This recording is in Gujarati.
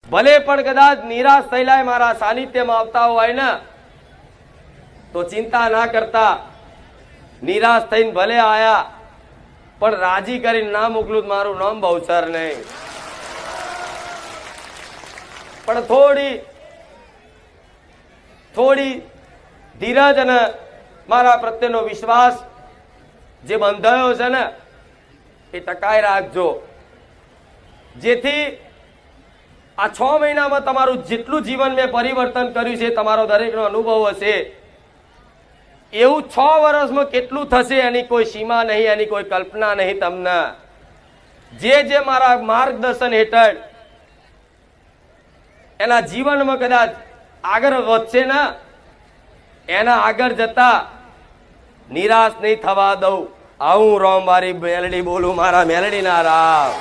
ભલે પણ કદાચ નિરાશ થયેલા મારા સાનિધ્યમાં આવતા હોય ને તો ચિંતા ના કરતા, નિરાશ થઈને ભલે આયા પણ રાજી કરીને ના મોકલું મારું નામ બહુચર નહીં. પણ થોડી ધીરજ અને મારા પ્રત્યેનો વિશ્વાસ જે બંધાયો છે ને એ ટકાઈ રાખજો, જેથી આ 6 મહિનામાં તમારું જેટલું જીવન મેં પરિવર્તન કર્યું છે તમારો દરેકનો અનુભવ હશે. એવું 6 વર્ષમાં કેટલું થશે એની કોઈ સીમા નહીં, એની કોઈ કલ્પના નહીં. તમને જે મારા માર્ગદર્શન હેઠળ એના જીવનમાં કદાચ આગળ વધશે ને એના આગળ જતા નિરાશ નહીં થવા દઉં. આવું રોમવારી મેલડી બોલું મારા મેલડીના રાવ.